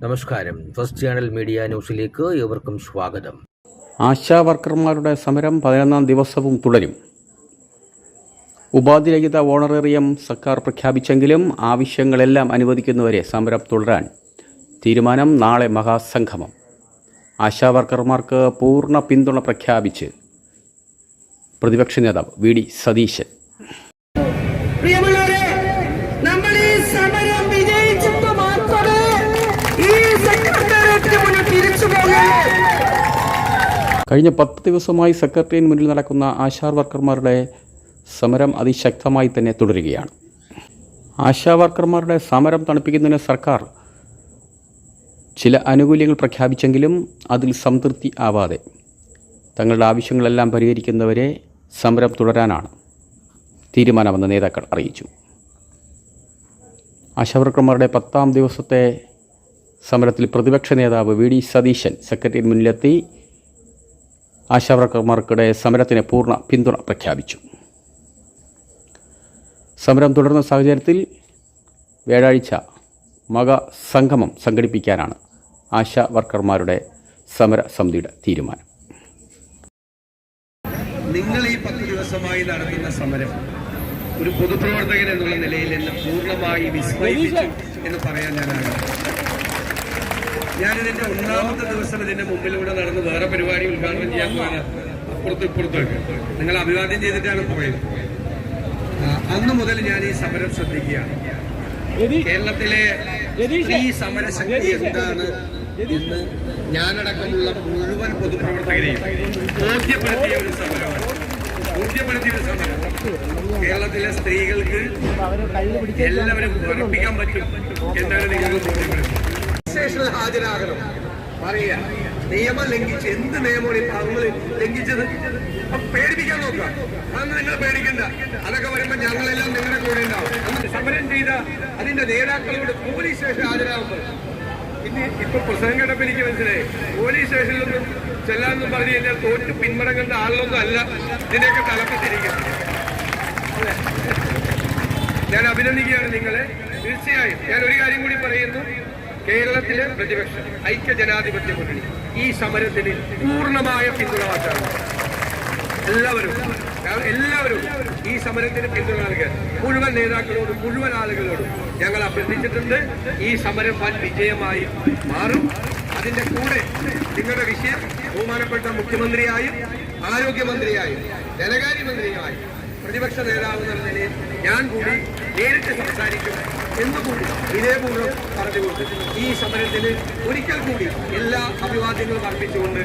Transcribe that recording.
നമസ്കാരം. First channel media ന്യൂസിലേക്ക് ഏവർക്കും സ്വാഗതം. ആശാ വർക്കർമാരുടെ സമരം 11ാം ദിവസവും തുടരും. ഉപാധിരഹിത ഓണറേറിയം സർക്കാർ പ്രഖ്യാപിച്ചെങ്കിലും ആവശ്യങ്ങളെല്ലാം അനുവദിക്കുന്നവരെ സമരം തുടരാൻ തീരുമാനം. നാളെ മഹാസംഗമം. ആശാ വർക്കർമാർക്ക് പൂർണ്ണ പിന്തുണ പ്രഖ്യാപിച്ച് പ്രതിപക്ഷ നേതാവ് വി ഡി സതീശൻ. കഴിഞ്ഞ 10 ദിവസമായി സെക്രട്ടേറിയറ്റിന് മുന്നിൽ നടക്കുന്ന ആശാ വർക്കർമാരുടെ സമരം അതിശക്തമായി തന്നെ തുടരുകയാണ്. ആശാ വർക്കർമാരുടെ സമരം തണുപ്പിക്കുന്നതിന് സർക്കാർ ചില ആനുകൂല്യങ്ങൾ പ്രഖ്യാപിച്ചെങ്കിലും അതിൽ സംതൃപ്തി ആവാതെ തങ്ങളുടെ ആവശ്യങ്ങളെല്ലാം പരിഹരിക്കുന്നവരെ സമരം തുടരാനാണ് തീരുമാനമെന്ന് നേതാക്കൾ അറിയിച്ചു. ആശാ വർക്കർമാരുടെ 10ാം ദിവസത്തെ സമരത്തിൽ പ്രതിപക്ഷ നേതാവ് വി ഡി സതീശൻ സെക്രട്ടേറിയറ്റിന് മുന്നിലെത്തി ആശാ വർക്കർമാർക്കിടെ സമരത്തിന് പൂർണ്ണ പിന്തുണ പ്രഖ്യാപിച്ചു. സമരം തുടർന്ന സാഹചര്യത്തിൽ വ്യാഴാഴ്ച മഹാസംഗമം സംഘടിപ്പിക്കാനാണ് ആശാ വർക്കർമാരുടെ സമരസമിതിയുടെ തീരുമാനം. നിങ്ങൾ ഈ 10 ദിവസമായി നടത്തുന്ന സമരം ഒരു പൊതുപ്രവർത്തകൻ എന്നുള്ള നിലയിൽ എന്നെ പൂർണ്ണമായി വിസ്മയിപ്പിച്ചു എന്ന് പറയാൻ ഞാനിതിന്റെ 1ാമത്തെ ദിവസം ഇതിന്റെ മുമ്പിലൂടെ നടന്ന് വേറെ പരിപാടി ഉദ്ഘാടനം ചെയ്യാൻ പോയത് അപ്പുറത്തും ഇപ്പുറത്തൊക്കെ നിങ്ങൾ അഭിവാദ്യം ചെയ്തിട്ടാണ് പോയത്. അന്ന് മുതൽ ഞാൻ ഈ സമരം ശ്രദ്ധിക്കുകയാണ്. കേരളത്തിലെ ഈ സമരശക്തി എന്താണ് എന്ന് ഞാനടക്കമുള്ള മുഴുവൻ പൊതുപ്രവർത്തകരെയും ബോധ്യപ്പെടുത്തിയ ഒരു സമരമാണ്. കേരളത്തിലെ സ്ത്രീകൾക്ക് എല്ലാവരും ഉറപ്പിക്കാൻ പറ്റും എന്നാണ് നിങ്ങൾക്ക് ബോധ്യപ്പെടുത്തി. സ്റ്റേഷനിൽ ഹാജരാകണം പറയുക. നിയമം ലംഘിച്ച് എന്ത് നിയമമാണ് ഈ പാവങ്ങൾ ലംഘിച്ചത്? പേടിപ്പിക്കാൻ നോക്കുക. അതൊന്നും നിങ്ങൾ പേടിക്കണ്ട. അതൊക്കെ വരുമ്പോൾ ഞങ്ങളെല്ലാം നിങ്ങളുടെ കൂടെ ഉണ്ടാവും. സമരം ചെയ്ത അതിന്റെ നേതാക്കളോട് പോലീസ് സ്റ്റേഷൻ ഹാജരാകുമ്പോൾ ഇപ്പൊ പ്രസംഗം കേട്ടപ്പോൾ എനിക്ക് മനസ്സിലായി, പോലീസ് സ്റ്റേഷനിലൊന്നും ചെല്ലാന്നും പറഞ്ഞു കഴിഞ്ഞാൽ തോറ്റ് പിന്മടങ്ങേണ്ട ആളൊന്നും അല്ല ഇതിനെയൊക്കെ തലപ്പിച്ചിരിക്കുന്നത്. ഞാൻ അഭിനന്ദിക്കുകയാണ് നിങ്ങളെ. തീർച്ചയായും ഞാൻ ഒരു കാര്യം കൂടി പറയുന്നു. കേരളത്തിലെ പ്രതിപക്ഷം ഐക്യജനാധിപത്യ മുന്നണി ഈ സമരത്തിന് പൂർണ്ണമായ പിന്തുണ വാക്കാണ്. എല്ലാവരും ഈ സമരത്തിന് പിന്തുണ നൽകാൻ മുഴുവൻ നേതാക്കളോടും മുഴുവൻ ആളുകളോടും ഞങ്ങൾ അഭ്യർത്ഥിച്ചിട്ടുണ്ട്. ഈ സമരം വൻ വിജയമായി മാറും. അതിന്റെ കൂടെ നിങ്ങളുടെ വിഷയം ബഹുമാനപ്പെട്ട മുഖ്യമന്ത്രിയായും ആരോഗ്യമന്ത്രിയായും ധനകാര്യമന്ത്രിയായും പ്രതിപക്ഷ നേതാവ് എന്ന നിലയിൽ ഞാൻ കൂടി നേരിട്ട് സംസാരിക്കും എന്നുകൂടി ഇതേപൂർവ്വം പറഞ്ഞുകൊണ്ട് ഈ സമരത്തിന് ഒരിക്കൽ കൂടി എല്ലാ അഭിവാദ്യങ്ങളും അർപ്പിച്ചുകൊണ്ട്